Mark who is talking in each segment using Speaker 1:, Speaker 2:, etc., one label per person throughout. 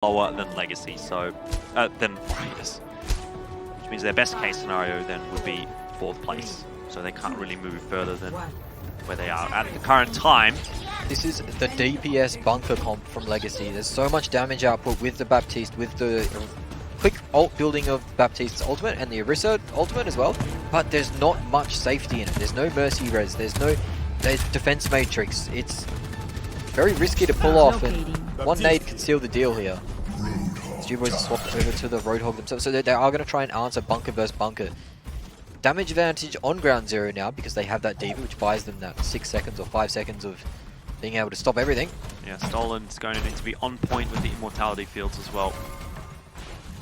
Speaker 1: lower than Legacy, so than Warriors, which means their best case scenario then would be 4th place. So they can't really move further than where they are at the current time.
Speaker 2: This is the DPS bunker comp from Legacy. There's so much damage output with the Baptiste, with the quick ult building of Baptiste's ultimate and the Orisa ultimate as well, but there's not much safety in it. There's no mercy res, there's defense matrix. It's very risky to pull off, and one nade can seal the deal here. Boys swapped over to the Roadhog themselves, so they are going to try and answer bunker versus bunker. Damage advantage on ground zero now because they have that D.Va, which buys them that 6 seconds or 5 seconds of being able to stop everything.
Speaker 1: Yeah, Stolen's going to need to be on point with the immortality fields as well.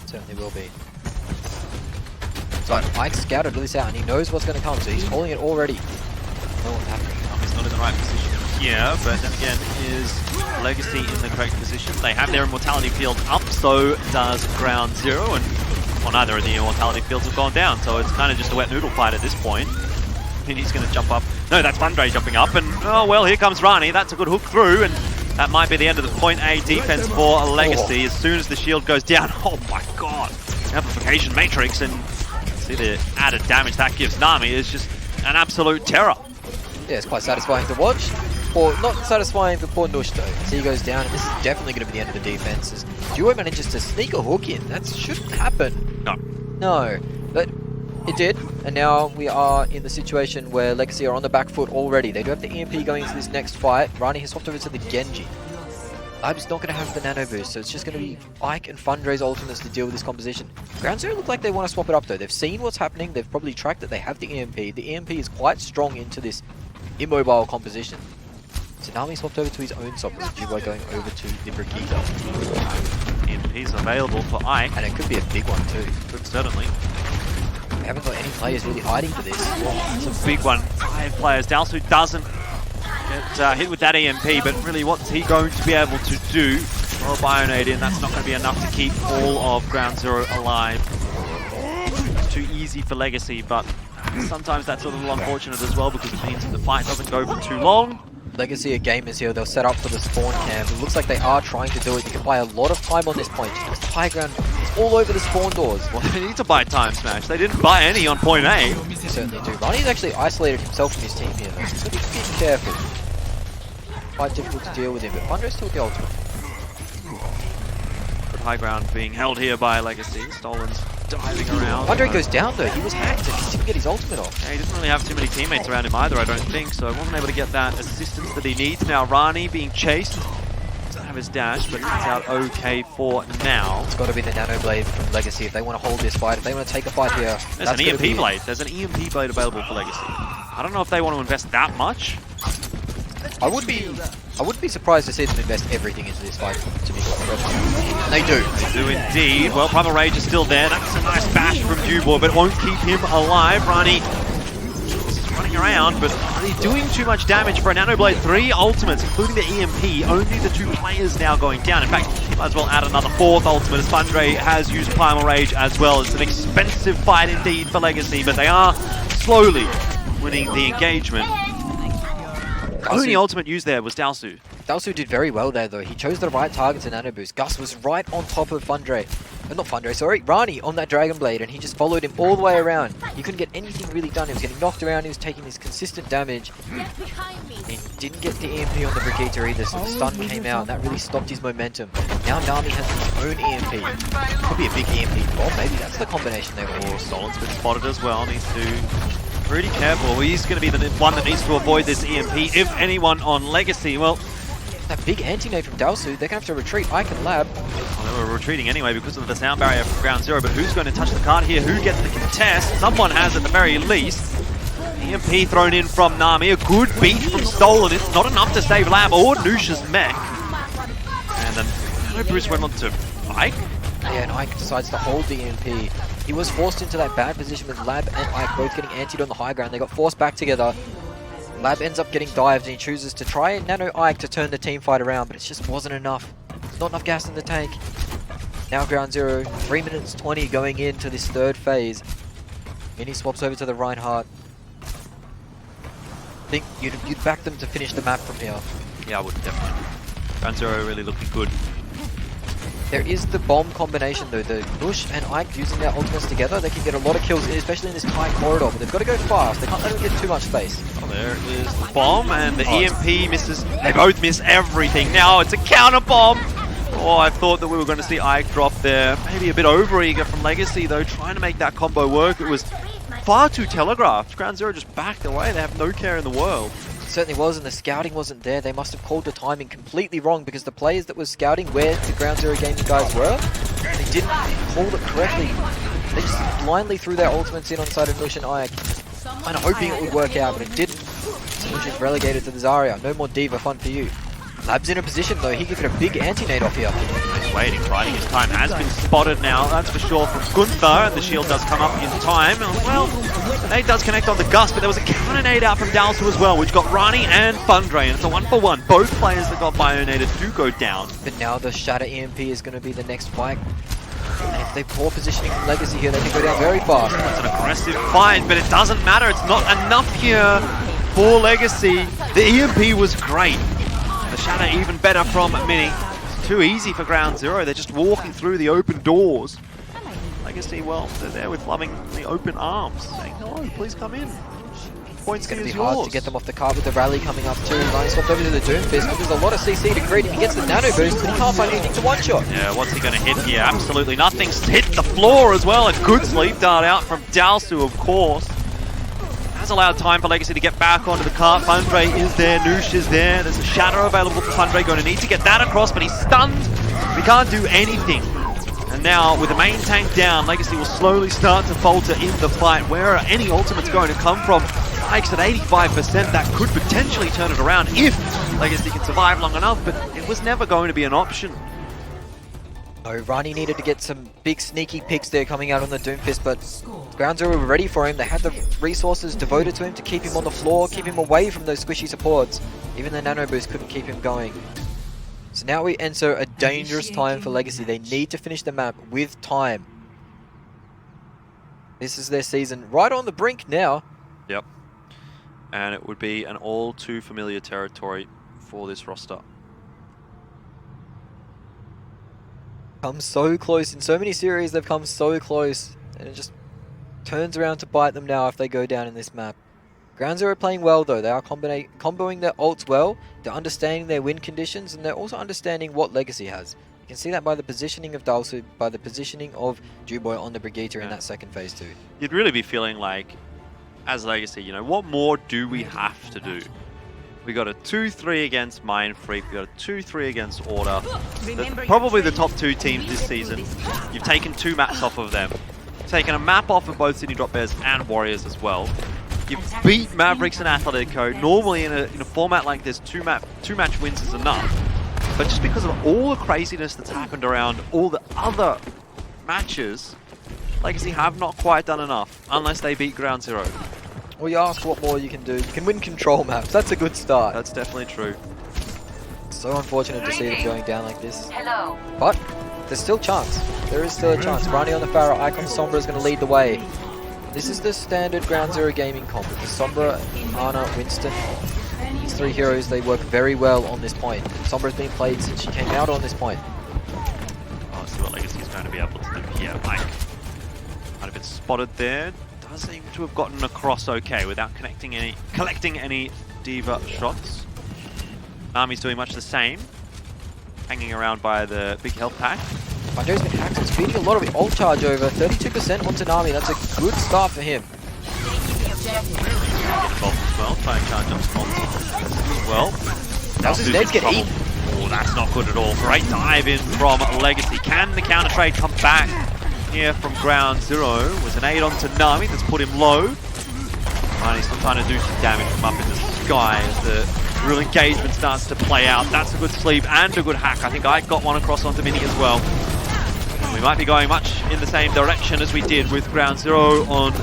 Speaker 2: Certainly will be. So Ike scouted this out and he knows what's going to come, so he's calling it already. Know what's happening.
Speaker 1: He's not in the right position here, but then again, is Legacy in the correct position? They have their immortality field up, so does ground zero, and well, neither of the immortality fields have gone down, so it's kind of just a wet noodle fight at this point. And he's going to jump up. No, that's Fundray jumping up, and oh well, here comes Rani. That's a good hook through, and that might be the end of the point A defense for Legacy. As soon as the shield goes down, oh my god, amplification matrix, and see the added damage that gives Nami is just an absolute terror.
Speaker 2: Yeah, it's quite satisfying to watch. Or not satisfying for poor Nush though. As he goes down, and this is definitely going to be the end of the defense. As Duo manages to sneak a hook in. That shouldn't happen.
Speaker 1: No.
Speaker 2: No, but it did, and now we are in the situation where Legacy are on the back foot already. They do have the EMP going into this next fight. Rani has swapped over to the Genji. Lab's not going to have the nano boost, so it's just going to be Ike and Fundray's ultimates to deal with this composition. Ground Zero look like they want to swap it up though. They've seen what's happening, they've probably tracked that they have the EMP. The EMP is quite strong into this immobile composition. So now he swapped over to his own soppers, Jubo going over to the Brigitte.
Speaker 1: EMP's available for Ike.
Speaker 2: And it could be a big one too.
Speaker 1: Could certainly.
Speaker 2: We haven't got any players really hiding for this.
Speaker 1: Oh, it's a big one. 5 players. Dalsu doesn't get hit with that EMP, but really what's he going to be able to do? Well, Bionade in, that's not going to be enough to keep all of Ground Zero alive. It's too easy for Legacy, but sometimes that's a little unfortunate as well because it means that the fight doesn't go for too long.
Speaker 2: Legacy are gamers here, they'll set up for the spawn camp. It looks like they are trying to do it. You can buy a lot of time on this point because the high ground is all over the spawn doors.
Speaker 1: Well, they need to buy time, Smash. They didn't buy any on point A.
Speaker 2: They certainly do. Rani's actually isolated himself from his team here though, so he's being careful. Quite difficult to deal with him, but Fundra's still the ultimate.
Speaker 1: Good high ground being held here by Legacy. Stolen's diving around.
Speaker 2: Fundray goes down though, he was hacked and he didn't get his ultimate off.
Speaker 1: Yeah, he didn't really have too many teammates around him either, I don't think, so he wasn't able to get that assistance that he needs. Now Rani being chased. Doesn't have his dash, but it's out okay for now.
Speaker 2: It's got to be the Nano Blade from Legacy if they want to hold this fight, if they want to take a fight here.
Speaker 1: There's an EMP blade. There's an EMP blade available for Legacy. I don't know if they want to invest that much.
Speaker 2: I wouldn't be surprised to see them invest everything into this fight, to be honest. They do.
Speaker 1: They do indeed. Well, Primal Rage is still there. That's a nice bash from Dubois, but it won't keep him alive. Rani is running around, but he's doing too much damage for a Nanoblade. 3 ultimates, including the EMP. Only the 2 players now going down. In fact, might as well add another 4th ultimate as Fundray has used Primal Rage as well. It's an expensive fight indeed for Legacy, but they are slowly winning the engagement. The only ultimate used there was Dalsu.
Speaker 2: Dalsu did very well there though. He chose the right target to nano boost. Gus was right on top of Fundray. Not Fundray, sorry. Rani on that Dragon Blade, and he just followed him all the way around. He couldn't get anything really done. He was getting knocked around. He was taking this consistent damage. He didn't get the EMP on the Brigitte either, so the stun came out, and that really stopped his momentum. Now Nami has his own EMP. Could be a big EMP bomb. Maybe that's the combination they want to use.
Speaker 1: Stolen's been spotted as well. Needs to pretty careful. He's going to be the one that needs to avoid this EMP, if anyone on Legacy. Well,
Speaker 2: that big anti-nade from Dalsu, they're going to have to retreat. Ike and Lab.
Speaker 1: Well, they were retreating anyway because of the sound barrier from Ground Zero, but who's going to touch the card here? Who gets the contest? Someone has at the very least. EMP thrown in from Nami. A good beat from Stolen. It's not enough to save Lab or Nush's mech. And then Bruce went on to Ike.
Speaker 2: Yeah, and Ike decides to hold the EMP. He was forced into that bad position with Lab and Ike both getting antied on the high ground. They got forced back together. Lab ends up getting dived and he chooses to try and nano Ike to turn the team fight around, but it just wasn't enough. There's not enough gas in the tank. Now Ground Zero, 3 minutes 20 going into this 3rd phase. Mini swaps over to the Reinhardt. I think you'd back them to finish the map from here.
Speaker 1: Yeah, I would definitely. Ground Zero really looking good.
Speaker 2: There is the bomb combination though. The Nush and Ike using their ultimates together, they can get a lot of kills, especially in this tight corridor, but they've got to go fast. They can't let them get too much space.
Speaker 1: Oh, there is the bomb, and the EMP misses. They both miss everything. Now it's a counter bomb. Oh, I thought that we were going to see Ike drop there. Maybe a bit over-eager from Legacy, though, trying to make that combo work. It was far too telegraphed. Ground Zero just backed away. They have no care in the world.
Speaker 2: It certainly was, and the scouting wasn't there. They must have called the timing completely wrong because the players that were scouting where the Ground Zero Gaming guys were, they didn't call it correctly. They just blindly threw their ultimates in on the side of Nush and Ike, kind of hoping it would work out, but it didn't. So Nush is relegated to the Zarya. No more Diva fun for you. Lab's in a position though, he could get a big anti-nade off here.
Speaker 1: He's waiting, biding his time. Has been spotted now, that's for sure, from Gunther, and the shield does come up in time. Well, the nade does connect on the Gust, but there was a counter nade out from Dalsu as well, which got Rani and Fundray, and it's a 1-for-1. Both players that got bio-naded do go down.
Speaker 2: But now the Shatter EMP is going to be the next fight. And if they poor positioning from Legacy here, they can go down very fast.
Speaker 1: It's an aggressive fight, but it doesn't matter. It's not enough here for Legacy. The EMP was great. The Shatter even better from Mini. It's too easy for Ground Zero. They're just walking through the open doors. Legacy, well, they're there with lovingly open arms, saying, hello, please come in. Points
Speaker 2: It's going to be
Speaker 1: yours.
Speaker 2: hard to get them off the cart with the rally coming up too. Nice swapped over to the Doomfist, but there's a lot of CC to create. He gets the nano boost, but he can't find anything to one-shot.
Speaker 1: Yeah, what's he going to hit here? Absolutely nothing's hit the floor as well. A good sleep dart out from Dalsu, of course. Has allowed time for Legacy to get back onto the cart. Fundray is there, Noosh is there. There's a Shatter available for Fundray. Going to need to get that across, but he's stunned. We can't do anything. And now, with the main tank down, Legacy will slowly start to falter in the fight. Where are any ultimates going to come from? Ike's at 85%. That could potentially turn it around if Legacy can survive long enough, but it was never going to be an option.
Speaker 2: No, Rani needed to get some big sneaky picks there coming out on the Doomfist, but Ground Zero were ready for him. They had the resources devoted to him to keep him on the floor, keep him away from those squishy supports. Even the nano boost couldn't keep him going. So now we enter a dangerous time for Legacy. They need to finish the map with time. This is their season right on the brink now.
Speaker 1: Yep. And it would be an all too familiar territory for this roster.
Speaker 2: Come so close. In so many series, they've come so close. And it just turns around to bite them now if they go down in this map. Ground Zero are playing well though. They are comboing their ults well. They're understanding their win conditions, and they're also understanding what Legacy has. You can see that by the positioning of Dalsu, by the positioning of Juboy on the Brigitte in that second phase too.
Speaker 1: You'd really be feeling like, as Legacy, you know, what more do we have to do? We got a 2-3 against Mind Freak, we got a 2-3 against Order. Probably the top two teams this season. You've taken 2 maps off of them. You've taken a map off of both Sydney Drop Bears and Warriors as well. You've beat Mavericks and Atletico. Normally in a format like this, two match wins is enough. But just because of all the craziness that's happened around all the other matches, Legacy have not quite done enough, unless they beat Ground Zero.
Speaker 2: Well, you ask what more you can do. You can win control maps. That's a good start.
Speaker 1: That's definitely true.
Speaker 2: So unfortunate to see them going down like this. But there's still a chance. There is still a chance. Rani on the Pharah, Icon Sombra is going to lead the way. This is the standard Ground Zero gaming comp. With the Sombra, Ana, Winston. These 3 heroes, they work very well on this point. Sombra's been played since she came out on this point.
Speaker 1: Oh, let's see what Legacy is going to be able to do here. Mike might have been spotted there. Does seem to have gotten across okay without collecting any Diva shots. Nami's doing much the same. Hanging around by the big health pack.
Speaker 2: Banjo's been hacked and speeding a lot of the ult charge over. 32% onto Nami. That's a good start for him.
Speaker 1: Get involved as well. Try and charge up small as well.
Speaker 2: How's his nades get eaten?
Speaker 1: Oh, that's not good at all. Great dive in from Legacy. Can the counter trade come back here from Ground Zero? Was an 8 onto Nami that's put him low. And he's still trying to do some damage from up in the sky as the real engagement starts to play out. That's a good sleep and a good hack. I think I got one across onto Mini as well. And we might be going much in the same direction as we did with Ground Zero on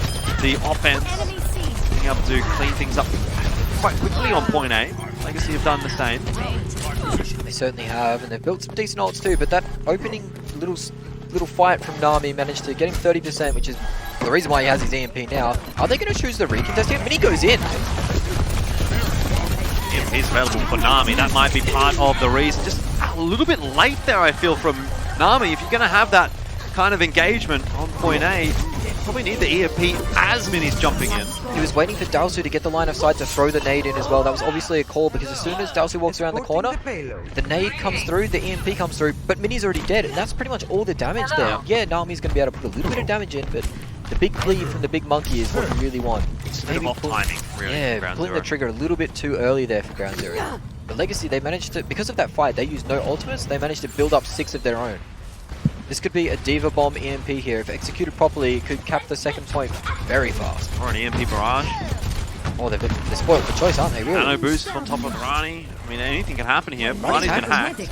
Speaker 1: the offense. Being able to clean things up quite quickly on point A. Legacy have done the same.
Speaker 2: They certainly have, and they've built some decent ults too, but that opening little fight from Nami managed to get him 30%, which is the reason why he has his EMP now. Are they going to choose the recontest here? Mini goes in.
Speaker 1: EMP is available for Nami. That might be part of the reason. Just a little bit late there, I feel, from Nami, if you're going to have that kind of engagement on point A, you probably need the EMP as Mini's jumping in.
Speaker 2: He was waiting for Dalsu to get the line of sight to throw the nade in as well. That was obviously a call because as soon as Dalsu walks around the corner, the nade comes through, the EMP comes through, but Mini's already dead, and that's pretty much all the damage there. Yeah, Nami's going to be able to put a little bit of damage in, but the big bleed from the big monkey is what you really want.
Speaker 1: It's a bit of off timing, really.
Speaker 2: Yeah, pulling the trigger a little bit too early there for Ground Zero. The Legacy, they managed to, because of that fight, they used no ultimates, they managed to build up 6 of their own. This could be a Diva Bomb EMP here. If executed properly, it could cap the second point very fast.
Speaker 1: Or an EMP barrage.
Speaker 2: Oh, they're spoiled for choice, aren't they, really?
Speaker 1: Nano boost on top of Rani. I mean, anything can happen here. Rani's been hacked.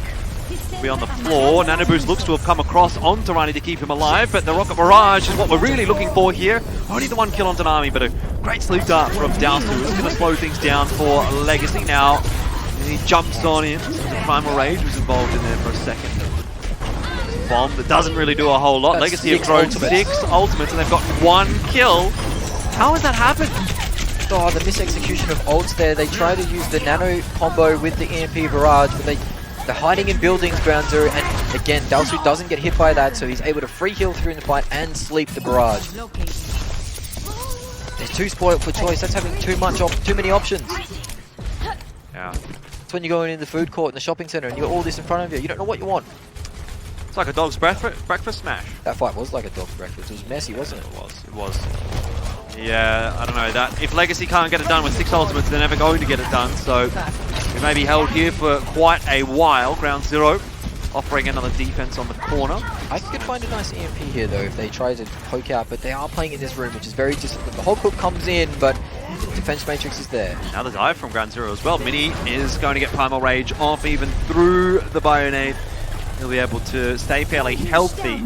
Speaker 1: Be on the floor. Nano boost looks to have come across onto Rani to keep him alive, but the Rocket Barrage is what we're really looking for here. Only the 1 kill on Nami, but a great sleep dart from Dalsu. It's going to slow things down for Legacy now. He jumps on in. The Primal Rage was involved in there for a second. Bomb that doesn't really do a whole lot.
Speaker 2: That's
Speaker 1: Legacy have thrown 6 ultimates and they've got 1 kill. How has that happened?
Speaker 2: Oh, the misexecution of ults there. They try to use the nano combo with the EMP barrage, but they're hiding in buildings, Ground Zero, and again, Dalsu doesn't get hit by that, so he's able to free heal through in the fight and sleep the barrage. There's too spoiled for choice. That's having too many options.
Speaker 1: Yeah.
Speaker 2: It's when you go in the food court in the shopping center and you got all this in front of you. You don't know what you want.
Speaker 1: It's like a dog's breakfast smash.
Speaker 2: That fight was like a dog's breakfast. It was messy, wasn't it?
Speaker 1: It was. Yeah, I don't know. That if Legacy can't get it done with 6 ultimates, they're never going to get it done. So we may be held here for quite a while. Ground Zero offering another defense on the corner.
Speaker 2: I could find a nice EMP here though if they try to poke out, but they are playing in this room, which is very disciplined. The whole cook comes in, but the defense matrix is there.
Speaker 1: Now the dive from Ground Zero as well. Mini is going to get Primal Rage off even through the Bionade. He'll be able to stay fairly healthy.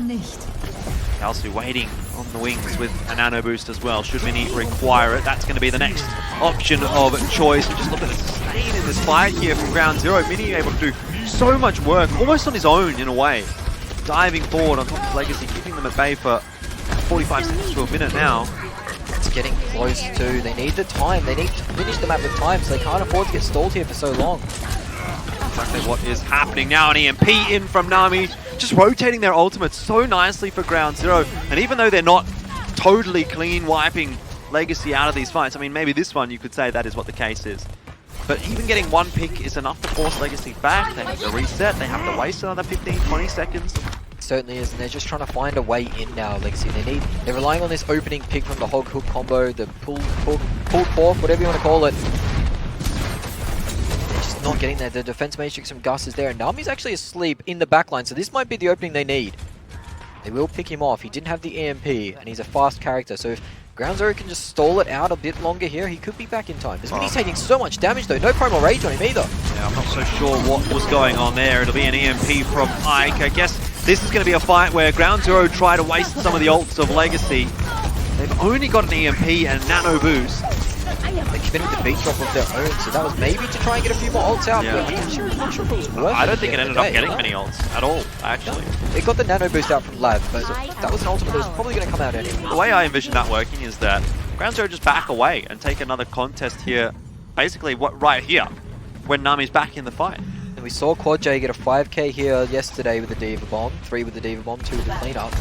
Speaker 1: Dalsu waiting on the wings with a nano boost as well. Should Mini require it, that's going to be the next option of choice. We just look at the sustain in this fight here from Ground Zero. Mini able to do so much work, almost on his own in a way. Diving forward on top of Legacy, keeping them at bay for 45 seconds to a minute now.
Speaker 2: It's getting close to, they need the time. They need to finish the map with time, so they can't afford to get stalled here for so long.
Speaker 1: Exactly what is happening now. An EMP in from Nami, just rotating their ultimates so nicely for Ground Zero. And even though they're not totally clean wiping Legacy out of these fights, I mean, maybe this one you could say that is what the case is. But even getting 1 pick is enough to force Legacy back. They have to reset, they have to waste another 15, 20 seconds.
Speaker 2: It certainly is, and they're just trying to find a way in now, Legacy. They're relying on this opening pick from the hog hook combo, the pulled pork, whatever you want to call it. Not getting there. The defense matrix from Gus is there, and Nami's actually asleep in the backline, so this might be the opening they need. They will pick him off. He didn't have the EMP, and he's a fast character, so if Ground Zero can just stall it out a bit longer here, he could be back in time. This Mini's taking so much damage though, no Primal Rage on him either.
Speaker 1: Yeah, I'm not so sure what was going on there. It'll be an EMP from Ike. I guess this is going to be a fight where Ground Zero try to waste some of the ults of Legacy. They've only got an EMP and nano boost.
Speaker 2: They committed the beat drop of their own, so that was maybe to try and get a few more ults out, but I'm not sure if it was worth it.
Speaker 1: I don't think it ended up getting many ults at all, actually.
Speaker 2: It got the nano boost out from Lab, but that was an ultimate that was probably going to come out anyway.
Speaker 1: The way I envision that working is that Ground Zero just back away and take another contest here, basically right here, when Nami's back in the fight.
Speaker 2: And we saw Quad J get a 5k here yesterday with the Diva Bomb, 3 with the Diva Bomb, 2 with the cleanup.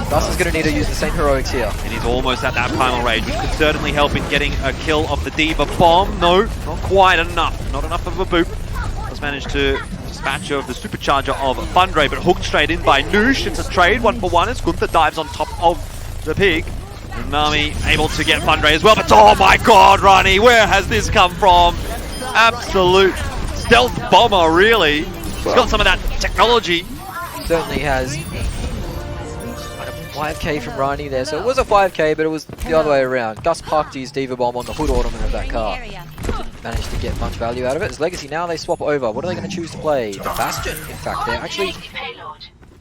Speaker 2: Gus is going to need to use the same heroics here.
Speaker 1: And he's almost at that Primal Rage, which could certainly help in getting a kill of the Diva Bomb. No, not quite enough. Not enough of a boop. Has managed to dispatch of the supercharger of Fundray, but hooked straight in by Noosh. It's a trade, 1-for-1, as Gunther dives on top of the pig. And Nami able to get Fundray as well, but oh my god, Rani, where has this come from? Absolute stealth bomber, really. He's got some of that technology.
Speaker 2: Certainly has. 5k from Rani there, so it was a 5k, but it was the other way around. Gus parked his Diva Bomb on the hood ornament of that car. Didn't manage to get much value out of it. As Legacy now, they swap over. What are they going to choose to play? The Bastion, in fact. They're actually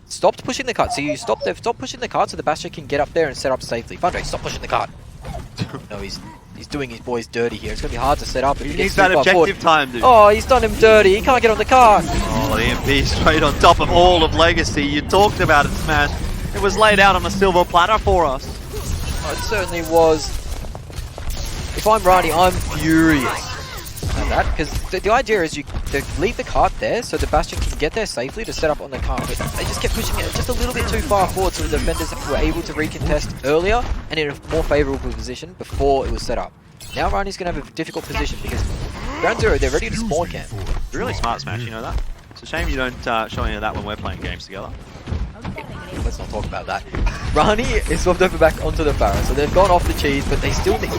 Speaker 2: stopped pushing the cart. So they've stopped pushing the cart so the Bastion can get up there and set up safely. Fundray, stop pushing the cart. No, he's doing his boys dirty here. It's going to be hard to set up.
Speaker 1: He needs that objective time, dude.
Speaker 2: Oh, he's done him dirty. He can't get on the cart.
Speaker 1: Oh, the EMP straight on top of all of Legacy. You talked about it, Smash. It was laid out on a silver platter for us.
Speaker 2: Oh, it certainly was. If I'm Rani, I'm furious at around that, because the idea is you leave the cart there so the Bastion can get there safely to set up on the cart, but they just kept pushing it just a little bit too far forward so the defenders were able to recontest earlier and in a more favourable position before it was set up. Now Rani's going to have a difficult position because Ground Zero, they're ready to spawn camp.
Speaker 1: Really smart Smash, you know that? It's a shame you don't show any of that when we're playing games together.
Speaker 2: Let's not talk about that. Rani is swapped over back onto the Pharah, so they've gone off the cheese, but they still need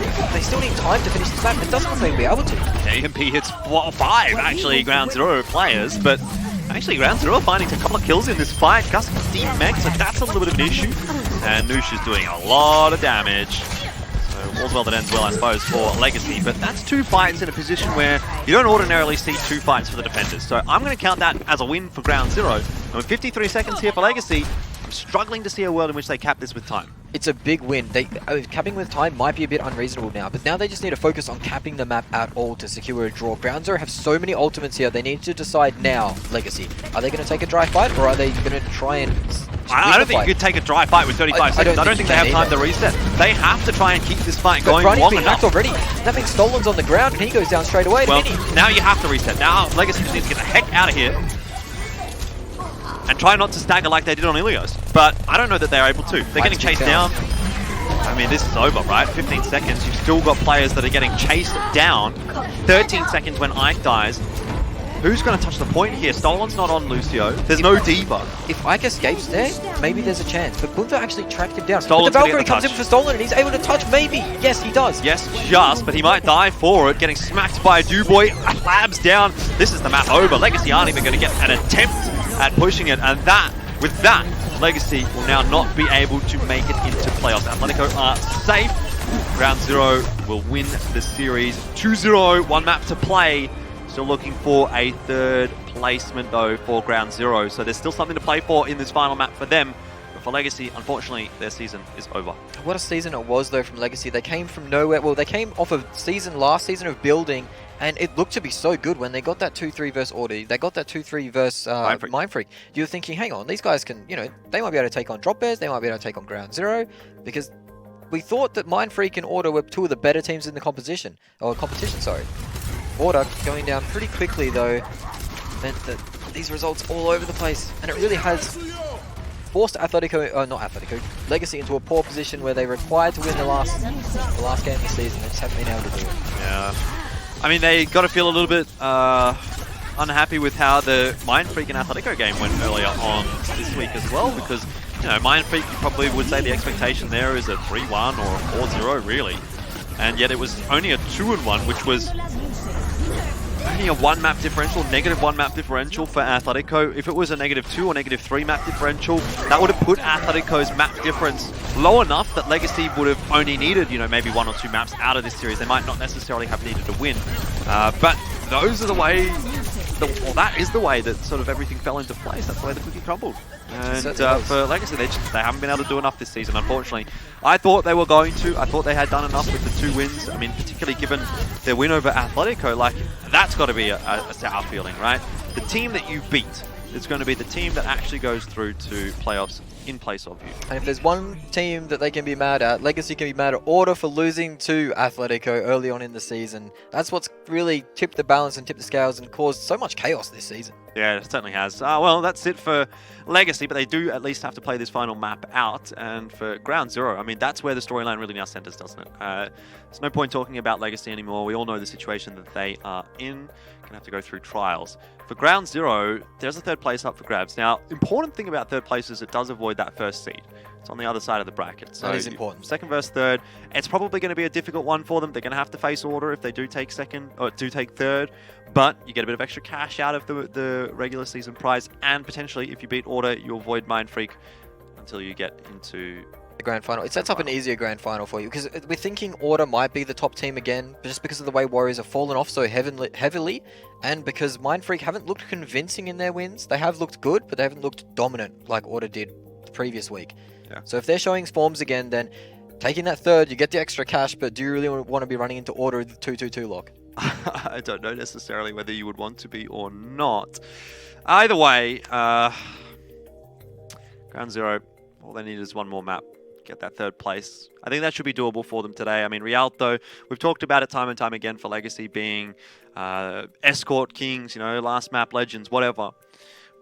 Speaker 2: time to finish this map, and doesn't seem to be able to.
Speaker 1: AMP hits 5 actually Ground Zero players, but actually Ground Zero finding a couple of kills in this fight. Gus deep mech, so that's a little bit of an issue. And Noosh is doing a lot of damage. So all's well that ends well, I suppose, for Legacy, but that's 2 fights in a position where you don't ordinarily see 2 fights for the defenders. So I'm going to count that as a win for Ground Zero. And with 53 seconds here for Legacy, I'm struggling to see a world in which they cap this with time.
Speaker 2: It's a big win. Capping with time might be a bit unreasonable now, but now they just need to focus on capping the map at all to secure a draw. Ground Zero have so many ultimates here, they need to decide now, Legacy. Are they going to take a dry fight, or are they going to try and...
Speaker 1: I don't think you could take a dry fight with 35 seconds. I don't think they have time to reset. They have to try and keep this fight going long enough.
Speaker 2: Already. That means Stolen's on the ground and he goes down straight away.
Speaker 1: Well, now you have to reset. Now Legacy just needs to get the heck out of here and try not to stagger like they did on Ilios. But I don't know that they're able to. They're getting chased down. I mean, this is over, right? 15 seconds. You've still got players that are getting chased down. 13 seconds when Ike dies. Who's going to touch the point here? Stolen's not on Lucio. There's no D.Va.
Speaker 2: If Ike escapes there, maybe there's a chance. But Gunther actually tracked him down.
Speaker 1: Stolen's
Speaker 2: but the Valkyrie comes in for Stolen and he's able to touch, maybe. Yes, he does.
Speaker 1: Yes, just, but he might die for it. Getting smacked by a Duboy. Labs down. This is the map over. Legacy aren't even going to get an attempt at pushing it. And with that, Legacy will now not be able to make it into playoffs. Atletico are safe. Ground Zero will win the series 2-0. 1 map to play. Still looking for a 3rd placement though for Ground Zero, so there's still something to play for in this final map for them. But for Legacy, unfortunately, their season is over. What
Speaker 2: a season it was though from Legacy. They came from nowhere. Well, they came off of last season of building, and it looked to be so good when they got that 2-3 versus Order. They got that 2-3 versus Mindfreak. You're thinking, hang on, these guys can, they might be able to take on Drop Bears, they might be able to take on Ground Zero, because we thought that Mindfreak and Order were 2 of the better teams in the competition, sorry. Order going down pretty quickly though meant that these results all over the place, and it really has forced Legacy into a poor position where they required to win the last game of the season. They just haven't been able to do it.
Speaker 1: Yeah, I mean, they got to feel a little bit unhappy with how the Mindfreak and Atletico game went earlier on this week as well, because Mindfreak, you probably would say the expectation there is a 3-1 or a 4-0 really, and yet it was only a 2-1, which was only a 1 map differential, -1 map differential for Atletico. If it was a -2 or -3 map differential, that would have put Atletico's map difference low enough that Legacy would have only needed, maybe 1 or 2 maps out of this series. They might not necessarily have needed to win. But those are the way, that is the way that sort of everything fell into place. That's the way the cookie crumbled. And for Legacy, they haven't been able to do enough this season, unfortunately. I thought they were going to. I thought they had done enough with the 2 wins. I mean, particularly given their win over Atletico, that's got to be a sour feeling, right? The team that you beat is going to be the team that actually goes through to playoffs in place of you.
Speaker 2: And if there's one team that they can be mad at, Legacy can be mad at Order for losing to Atletico early on in the season. That's what's really tipped the balance and tipped the scales and caused so much chaos this season.
Speaker 1: Yeah, it certainly has. Well, that's it for Legacy, but they do at least have to play this final map out. And for Ground Zero, I mean, that's where the storyline really now centers, doesn't it? There's no point talking about Legacy anymore. We all know the situation that they are in. Gonna have to go through trials. For Ground Zero, there's a 3rd place up for grabs. Now, important thing about 3rd place is it does avoid that 1st seed. It's on the other side of the bracket. So
Speaker 2: that is important.
Speaker 1: 2nd versus 3rd. It's probably going to be a difficult one for them. They're going to have to face Order if they do take 2nd, or do take 3rd. But you get a bit of extra cash out of the regular season prize. And potentially, if you beat Order, you avoid Mindfreak until you get into
Speaker 2: the grand final. It sets up an easier grand final for you, because we're thinking Order might be the top team again, just because of the way Warriors have fallen off so heavily, and because Mindfreak haven't looked convincing in their wins. They have looked good, but they haven't looked dominant like Order did the previous week. Yeah. So if they're showing forms again, then taking that 3rd, you get the extra cash, but do you really want to be running into Order with the 2-2-2 lock?
Speaker 1: I don't know necessarily whether you would want to be or not. Either way, Ground Zero, all they need is 1 more map. get that third place. I think that should be doable for them today. I mean, Rialto, we've talked about it time and time again for Legacy being escort kings, you know, last map legends, whatever.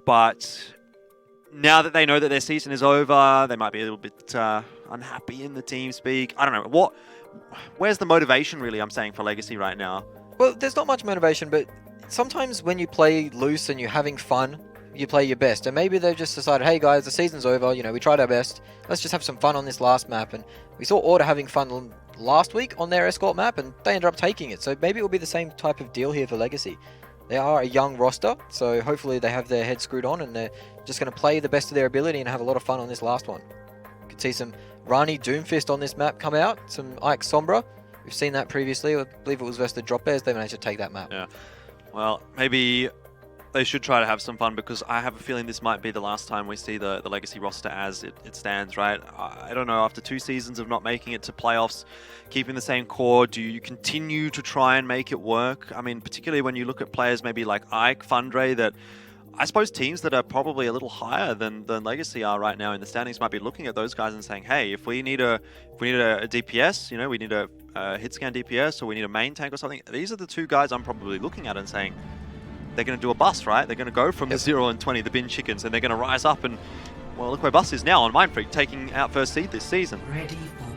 Speaker 1: But now that they know that their season is over, they might be a little bit unhappy in the team speak. I don't know. Where's the motivation, really, I'm saying, for Legacy right now?
Speaker 2: Well, there's not much motivation, but sometimes when you play loose and you're having fun, you play your best. And maybe they've just decided, hey guys, the season's over, you know, we tried our best. Let's just have some fun on this last map. And we saw Order having fun last week on their escort map, and they ended up taking it. So maybe it will be the same type of deal here for Legacy. They are a young roster, so hopefully they have their heads screwed on and they're just going to play the best of their ability and have a lot of fun on this last one. You could see some Rani Doomfist on this map come out, some Ike Sombra. We've seen that previously. I believe it was versus the Drop Bears. They managed to take that map.
Speaker 1: Yeah. Well, maybe they should try to have some fun, because I have a feeling this might be the last time we see the Legacy roster as it stands, right? I don't know, after 2 seasons of not making it to playoffs, keeping the same core, do you continue to try and make it work? I mean, particularly when you look at players maybe like Ike, Fundre, that I suppose teams that are probably a little higher than Legacy are right now in the standings might be looking at those guys and saying, hey, if we need a DPS, you know, we need a hit scan DPS, or we need a main tank or something, these are the 2 guys I'm probably looking at and saying, they're going to do a bust, right? They're going to go from the 0 and 20, the bin chickens, and they're going to rise up and, well, look where Bust is now on Mindfreak, taking out first seed this season.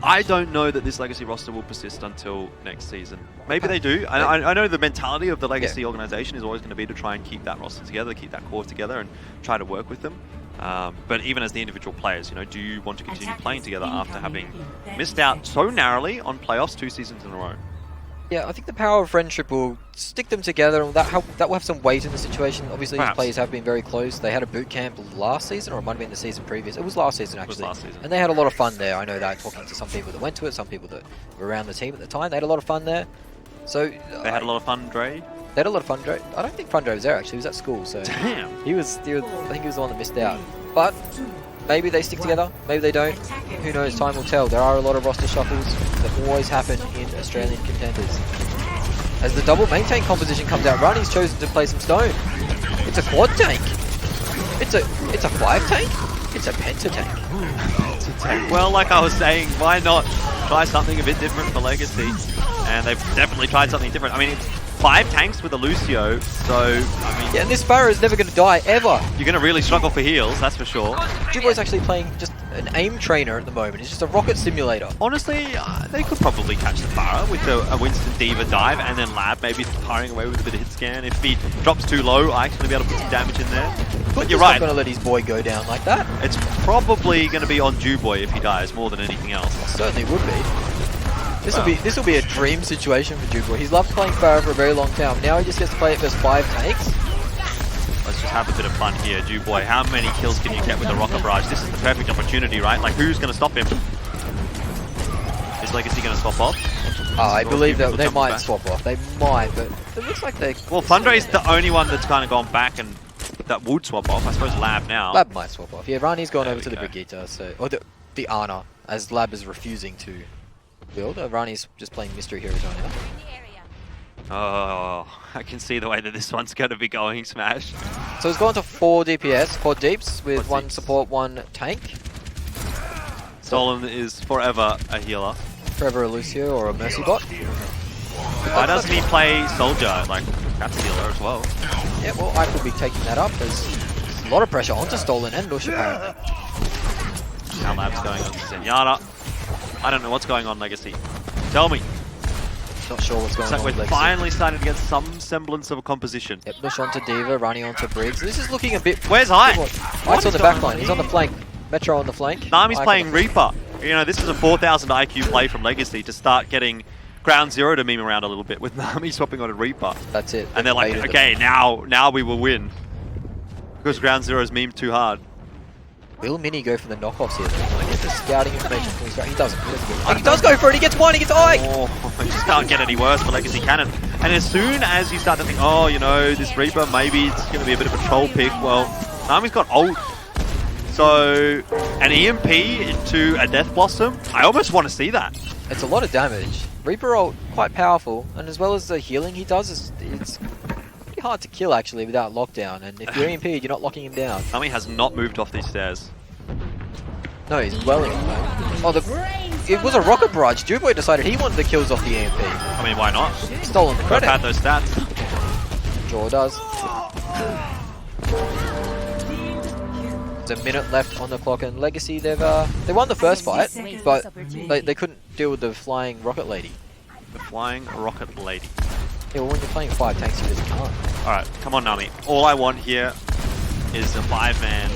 Speaker 1: I don't know that this Legacy roster will persist until next season. Maybe they do. I know the mentality of the Legacy organization is always going to be to try and keep that roster together, keep that core together, and try to work with them. But even as the individual players, you know, do you want to continue playing together after having missed out so narrowly on playoffs 2 seasons in a row?
Speaker 2: Yeah, I think the power of friendship will stick them together, and that will have some weight in the situation. Obviously, these players have been very close. They had a boot camp last season, or it might have been the season previous. It was last season, actually.
Speaker 1: It was last season.
Speaker 2: And they had a lot of fun there. I know that, talking to some people that went to it, some people that were around the team at the time. They had a lot of fun there. So
Speaker 1: they had a lot of fun, Dre?
Speaker 2: They had a lot of fun, Dre. I don't think Fundre was there, actually. He was at school, so...
Speaker 1: Damn!
Speaker 2: I think he was the one that missed out. But maybe they stick together, maybe they don't. Who knows, time will tell. There are a lot of roster shuffles that always happen in Australian contenders. As the double main tank composition comes out, Rani's chosen to play some stone. It's a quad tank. It's a 5 tank. It's a penta tank.
Speaker 1: Well, like I was saying, why not try something a bit different for Legacy? And they've definitely tried something different. I mean, it's 5 tanks with a Lucio, so I mean...
Speaker 2: Yeah, and this Sparrow is never going to die, ever.
Speaker 1: You're going to really struggle for heals, that's for sure.
Speaker 2: Juboy's actually playing just an aim trainer at the moment. It's just a rocket simulator.
Speaker 1: Honestly, they could probably catch the Pharah with a Winston Diva dive, and then Lab maybe firing away with a bit of hit scan. If he drops too low, Ike's going to be able to put some damage in there. But you're right.
Speaker 2: He's not going to let his boy go down like that.
Speaker 1: It's probably going to be on Juboy if he dies, more than anything else.
Speaker 2: It certainly would be. This will be a dream situation for Juboy. He's loved playing Pharah for a very long time. Now he just gets to play it versus 5 tanks.
Speaker 1: Let's just have a bit of fun here, Juboy. How many kills can you get with the Rocket Barrage? This is the perfect opportunity, right? Like, who's going to stop him? Is Legacy going to swap off?
Speaker 2: I believe that they might swap off. They might, but it looks like they...
Speaker 1: Well, Fundre's the only one that's kind of gone back and that would swap off. I suppose Lab now.
Speaker 2: Lab might swap off. Yeah, Rani's gone over to the Brigitte, so... Or the Ana, as Lab is refusing to build. Rani's just playing Mystery Hero now.
Speaker 1: Oh, I can see the way that this one's going to be going, Smash.
Speaker 2: So it's gone to 4 DPS, 4 deeps, with 1 support, 1 tank.
Speaker 1: Stolen is forever a healer.
Speaker 2: Forever a Lucio or a Mercy bot.
Speaker 1: Why doesn't he play Soldier? Like, that's a healer as well.
Speaker 2: Yeah, well, I could be taking that up. There's a lot of pressure onto Stolen and Nush apparently.
Speaker 1: Now Lab's going on to Zenyatta. I don't know what's going on, Legacy. Tell me.
Speaker 2: Not sure what's going on.
Speaker 1: We're finally starting to get some semblance of a composition.
Speaker 2: Yep, Nush onto Diva, running onto Briggs. This is looking a bit...
Speaker 1: Where's Ike?
Speaker 2: Ike's on the back line. He's on the flank. Metro on the flank.
Speaker 1: Nami's playing Reaper. You know, this is a 4,000 IQ play from Legacy to start getting Ground Zero to meme around a little bit with Nami swapping on a Reaper.
Speaker 2: That's it.
Speaker 1: And they're like, okay, now we will win. Because Ground Zero's memed too hard.
Speaker 2: Will Mini go for the knockoffs here? Get the scouting information from his right. He doesn't. He does go for it. He gets one. He gets Ike.
Speaker 1: Oh, it just can't get any worse for Legacy Cannon. And as soon as you start to think, oh, you know, this Reaper, maybe it's going to be a bit of a troll pick. Well, Nami's got ult. So, an EMP into a Death Blossom, I almost want to see that.
Speaker 2: It's a lot of damage. Reaper ult, quite powerful. And as well as the healing he does, it's pretty hard to kill actually without lockdown. And if you're EMP'd, you're not locking him down.
Speaker 1: Nami has not moved off these stairs.
Speaker 2: No, he's welling at the moment. Oh, it was a rocket barrage. Duboy decided he wanted the kills off the EMP.
Speaker 1: I mean, why not?
Speaker 2: Stolen the
Speaker 1: I've
Speaker 2: credit.
Speaker 1: had those stats.
Speaker 2: Jaw does. There's a minute left on the clock, and Legacy, they won the first fight, but they couldn't deal with the flying rocket lady.
Speaker 1: The flying rocket lady.
Speaker 2: Yeah, well, when you're playing 5 tanks, you just can't.
Speaker 1: Alright, come on, Nami. All I want here is a 5-man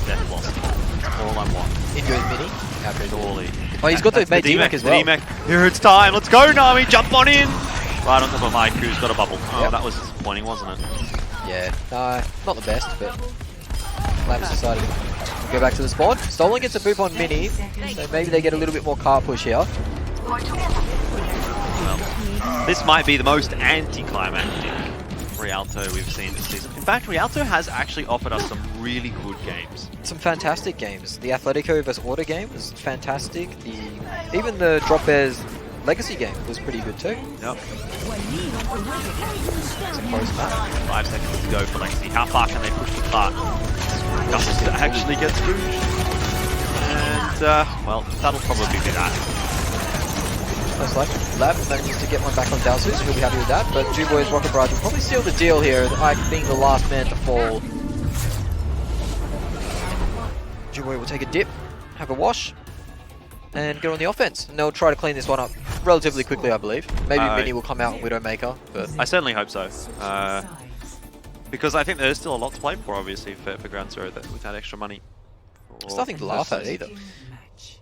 Speaker 1: death velocity. That's all I want.
Speaker 2: In goes Mini. Out goes
Speaker 1: Surely.
Speaker 2: Oh, he's got the mate D-Mech as well.
Speaker 1: D-Mech. Here it's time. Let's go, Nami. Jump on in. Right on top of Mike, who's got a bubble. Oh,
Speaker 2: Yep.
Speaker 1: that was disappointing, wasn't it?
Speaker 2: Yeah, no, not the best, but Labs decided to go back to the spawn. Stolen gets a boop on Mini, so maybe they get a little bit more car push here.
Speaker 1: Well, this might be the most anticlimactic Rialto we've seen this season. In fact, Rialto has actually offered us some really good games.
Speaker 2: Some fantastic games. The Atletico vs Order game was fantastic. Even the Drop Bears Legacy game was pretty good too.
Speaker 1: Yep.
Speaker 2: It's a close match.
Speaker 1: 5 seconds to go for Legacy. How far can they push the cart? Gus actually gets gouged. And, well, that'll probably be that.
Speaker 2: Most likely. Lab manages to get one back on Dalsu, so he'll be happy with that. But Duboy's Rocket Barrage will probably seal the deal here, Ike being the last man to fall. Duboy will take a dip, have a wash, and get on the offense. And they'll try to clean this one up relatively quickly, I believe. Maybe Mini will come out and Widowmaker, but
Speaker 1: I certainly hope so. Because I think there's still a lot to play for, obviously, for Ground Zero with that extra money.
Speaker 2: it's nothing to laugh at either. It's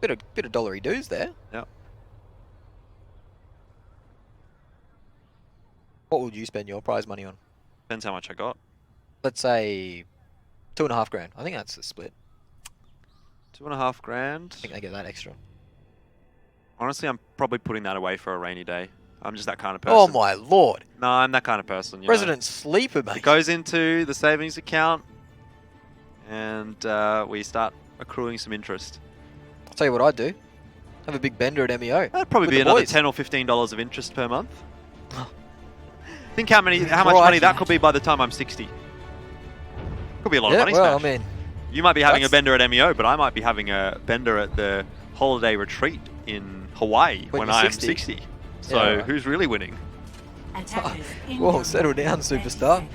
Speaker 2: a bit of dollary dues there.
Speaker 1: Yep.
Speaker 2: What would you spend your prize money on?
Speaker 1: Depends how much I got.
Speaker 2: Let's say $2.5 grand. I think that's the split.
Speaker 1: 2.5 grand.
Speaker 2: I think they get that extra.
Speaker 1: Honestly, I'm probably putting that away for a rainy day. I'm just that kind of person.
Speaker 2: Oh my lord!
Speaker 1: No, I'm that kind of person.
Speaker 2: Resident sleeper, mate.
Speaker 1: It goes into the savings account, and we start accruing some interest.
Speaker 2: I'll tell you what I'd do. Have a big bender at MEO.
Speaker 1: That'd probably
Speaker 2: with
Speaker 1: be
Speaker 2: the
Speaker 1: another
Speaker 2: boys.
Speaker 1: $10 or $15 of interest per month. Think how much money that could be by the time I'm 60. Could be a lot of money.
Speaker 2: Well,
Speaker 1: Smash.
Speaker 2: I mean,
Speaker 1: You might be having a bender at MEO, but I might be having a bender at the holiday retreat in Hawaii when I'm 60. So
Speaker 2: Yeah.
Speaker 1: who's really winning?
Speaker 2: whoa, settle down, superstar.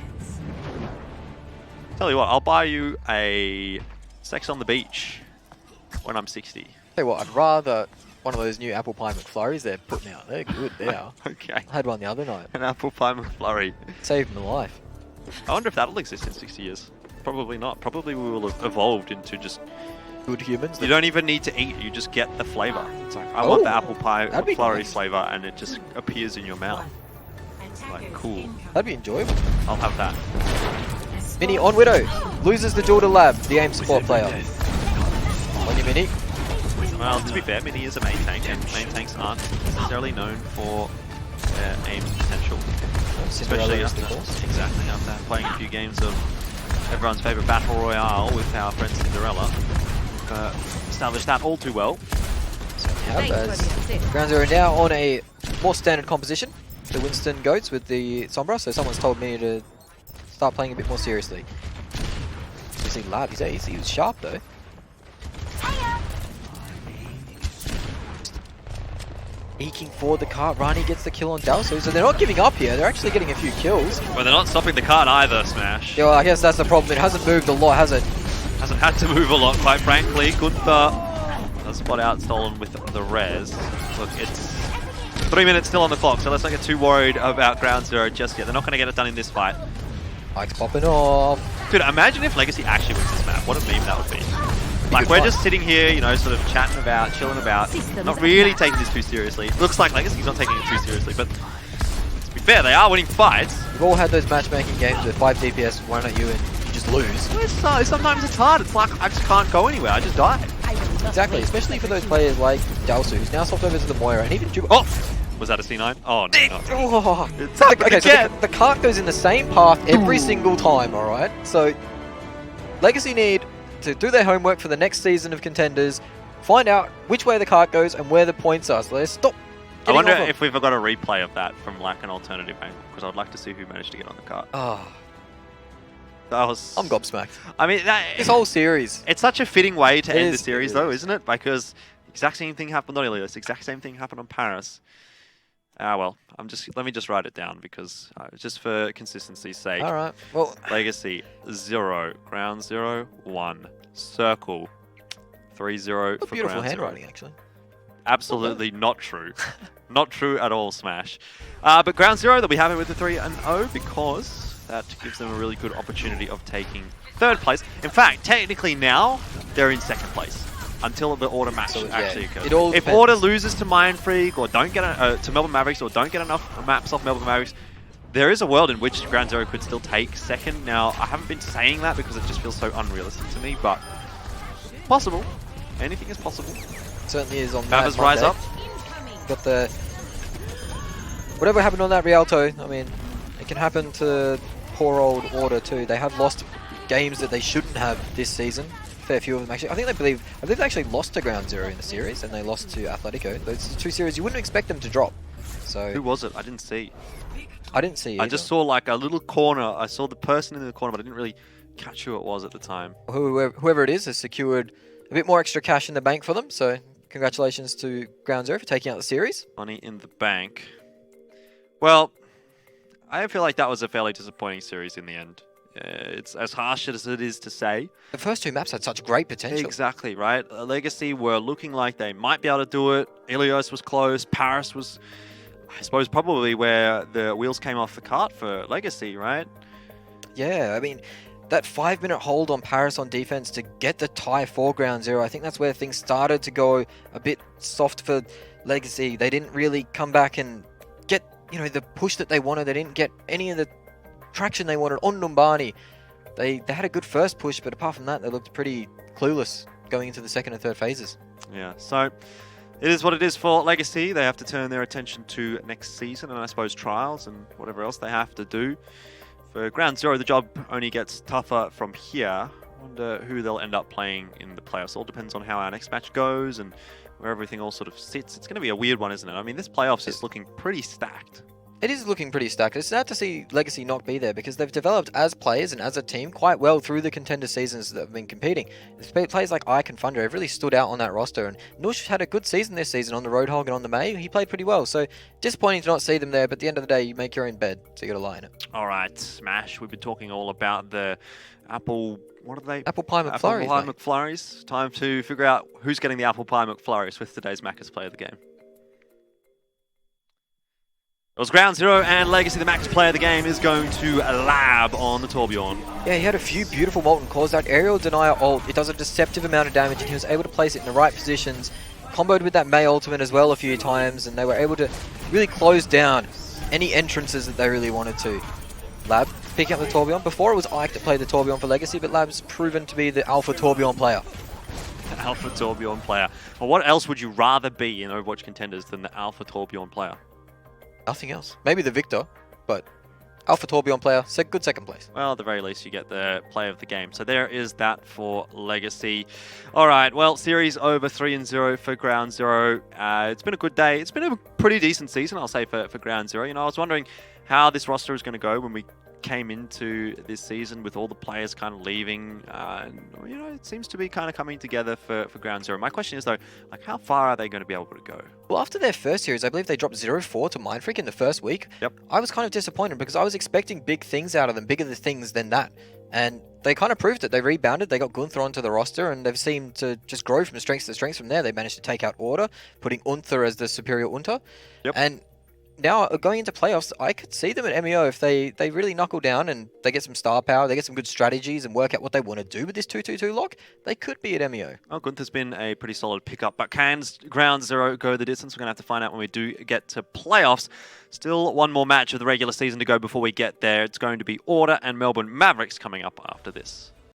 Speaker 1: Tell you what, I'll buy you a Sex on the Beach when I'm 60.
Speaker 2: Tell you what, I'd rather one of those new apple pie McFlurries they're putting out. They're good, they are.
Speaker 1: Okay.
Speaker 2: I had one the other night.
Speaker 1: An apple pie McFlurry.
Speaker 2: Saved my life.
Speaker 1: I wonder if that'll exist in 60 years. Probably not. Probably we will have evolved into just...
Speaker 2: Good humans.
Speaker 1: You don't even need to eat, you just get the flavor. It's like, I want the apple pie
Speaker 2: that'd be
Speaker 1: McFlurry
Speaker 2: nice.
Speaker 1: flavor, and it just appears in your mouth. Like, cool.
Speaker 2: That'd be enjoyable.
Speaker 1: I'll have that.
Speaker 2: Mini on Widow. Loses the duel to Lab, the aim support player. On your Mini.
Speaker 1: Well, to be fair, Mini is a main tank, and main tanks aren't necessarily known for their aim potential.
Speaker 2: Cinderella is
Speaker 1: Especially
Speaker 2: the
Speaker 1: after,
Speaker 2: course.
Speaker 1: exactly, after playing a few games of everyone's favourite Battle Royale with our friend Cinderella. Established that all too well.
Speaker 2: So we have as Ground Zero now on a more standard composition. The Winston Goats with the Sombra, so someone's told me to start playing a bit more seriously. You see Lab, he was sharp though. Eking forward the cart, Rani gets the kill on Dalsu, so they're not giving up here, they're actually getting a few kills.
Speaker 1: But they're not stopping the cart either, Smash.
Speaker 2: Yeah, well, I guess that's the problem, it hasn't moved a lot, has it?
Speaker 1: Hasn't had to move a lot, quite frankly. Gunther, a spot out stolen with the res. Look, it's 3 minutes still on the clock, so let's not get too worried about Ground Zero just yet. They're not going to get it done in this fight.
Speaker 2: Mike's popping off.
Speaker 1: Dude, imagine if Legacy actually wins this map. What a meme that would be. Like, we're just sitting here, you know, sort of chatting about, chilling about, not really taking this too seriously. Looks like Legacy's not taking it too seriously, but to be fair, they are winning fights.
Speaker 2: We've all had those matchmaking games with 5 DPS, why not you, and you just lose.
Speaker 1: Sometimes it's hard. It's like, I just can't go anywhere. I just die.
Speaker 2: Exactly, especially for those players like Dalsu, who's now swapped over to the Moira, and even Juba.
Speaker 1: Oh! Was that a C9? Oh, no.
Speaker 2: Oh.
Speaker 1: It's happened
Speaker 2: Okay,
Speaker 1: again.
Speaker 2: so the cart goes in the same path every single time, alright? So, Legacy need to do their homework for the next season of Contenders, find out which way the cart goes and where the points are, so they stop
Speaker 1: I
Speaker 2: getting
Speaker 1: wonder
Speaker 2: off
Speaker 1: if we've got a replay of that from like an alternative angle, because I'd like to see who managed to get on the cart.
Speaker 2: Oh.
Speaker 1: That was...
Speaker 2: I'm gobsmacked.
Speaker 1: I mean,
Speaker 2: This whole series.
Speaker 1: It's such a fitting way to end the
Speaker 2: It
Speaker 1: series, though, isn't it? Because exact same thing happened on Ilios, exact same thing happened on Paris. Well, let me just write it down because just for consistency's sake.
Speaker 2: All right. Well,
Speaker 1: Legacy 0, Ground 0, 1, Circle 3-0 for
Speaker 2: beautiful
Speaker 1: Ground 0.
Speaker 2: handwriting, actually.
Speaker 1: Absolutely not true. Not true at all, Smash. But Ground 0, they'll be happy with the 3-0 because that gives them a really good opportunity of taking 3rd place. In fact, technically now, they're in 2nd place. Until the order match actually occurs. If order loses to Mind Freak or don't get to Melbourne Mavericks or don't get enough maps off Melbourne Mavericks, there is a world in which Ground 0 could still take 2nd. Now, I haven't been saying that because it just feels so unrealistic to me, but possible. Anything is possible.
Speaker 2: Certainly is on
Speaker 1: Mavs rise up.
Speaker 2: Got the... Whatever happened on that Rialto, I mean, it can happen to poor old Order too. They have lost games that they shouldn't have this season. Fair few of them actually. I believe they actually lost to Ground 0 in the series, and they lost to Atletico. Those are 2 series you wouldn't expect them to drop. So
Speaker 1: who was it? I didn't see.
Speaker 2: I didn't see.
Speaker 1: I just saw like a little corner. I saw the person in the corner, but I didn't really catch who it was at the time.
Speaker 2: Whoever it is has secured a bit more extra cash in the bank for them. So congratulations to Ground 0 for taking out the series.
Speaker 1: Money in the bank. Well, I feel like that was a fairly disappointing series in the end. It's as harsh as it is to say.
Speaker 2: The first 2 maps had such great potential.
Speaker 1: Exactly, right? Legacy were looking like they might be able to do it. Ilios was close. Paris was, I suppose, probably where the wheels came off the cart for Legacy, right?
Speaker 2: Yeah, I mean, that 5-minute hold on Paris on defense to get the tie for Ground 0, I think that's where things started to go a bit soft for Legacy. They didn't really come back and get, the push that they wanted. They didn't get any of the traction they wanted on Numbani. They had a good first push, but apart from that, they looked pretty clueless going into the 2nd and 3rd phases.
Speaker 1: Yeah, so it is what it is for Legacy. They have to turn their attention to next season and I suppose trials and whatever else they have to do. For Ground 0, the job only gets tougher from here. I wonder who they'll end up playing in the playoffs. All depends on how our next match goes and where everything all sort of sits. It's going to be a weird one, isn't it? I mean, this playoffs is looking pretty stacked.
Speaker 2: It is looking pretty stacked. It's sad to see Legacy not be there because they've developed as players and as a team quite well through the contender seasons that have been competing. Players like Ike and Thunder have really stood out on that roster, and Nush had a good season this season on the Roadhog and on the May. He played pretty well, so disappointing to not see them there, but at the end of the day, you make your own bed, so you got to lie in it.
Speaker 1: All right, Smash, we've been talking all about the Apple... What are they?
Speaker 2: Apple Pie McFlurries.
Speaker 1: Apple Pie McFlurries. Time to figure out who's getting the Apple Pie McFlurries with today's Macca's Player of the Game. It was Ground 0 and Legacy, the max player of the game, is going to lab on the Torbjorn.
Speaker 2: Yeah, he had a few beautiful Molten Cores. That aerial denier ult, it does a deceptive amount of damage, and he was able to place it in the right positions. Comboed with that May ultimate as well a few times, and they were able to really close down any entrances that they really wanted to. Lab picking up the Torbjorn. Before it was Ike that played the Torbjorn for Legacy, but Lab's proven to be the alpha Torbjorn player.
Speaker 1: Alpha Torbjorn player. Well, what else would you rather be in Overwatch Contenders than the Alpha Torbjorn player?
Speaker 2: Nothing else. Maybe the Victor, but Alpha Torbjorn player, good 2nd place.
Speaker 1: Well, at the very least, you get the player of the game. So there is that for Legacy. All right, well, series over 3-0 for Ground 0. It's been a good day. It's been a pretty decent season, I'll say, for Ground 0. I was wondering how this roster is going to go when we came into this season with all the players kind of leaving. It seems to be kind of coming together for Ground 0. My question is, though, like, how far are they going to be able to go?
Speaker 2: Well, after their first series, I believe they dropped 0-4 to Mindfreak in the first week.
Speaker 1: Yep.
Speaker 2: I was kind of disappointed because I was expecting big things out of them, bigger things than that. And they kind of proved it. They rebounded, they got Gunther onto the roster, and they've seemed to just grow from strength to strength from there. They managed to take out Order, putting Unther as the superior Unter.
Speaker 1: Yep.
Speaker 2: And now, going into playoffs, I could see them at MEO if they really knuckle down and they get some star power, they get some good strategies and work out what they want to do with this 2-2-2 lock, they could be at MEO.
Speaker 1: Well, Gunther's been a pretty solid pickup, but can Ground 0 go the distance? We're going to have to find out when we do get to playoffs. Still one more match of the regular season to go before we get there. It's going to be Order and Melbourne Mavericks coming up after this.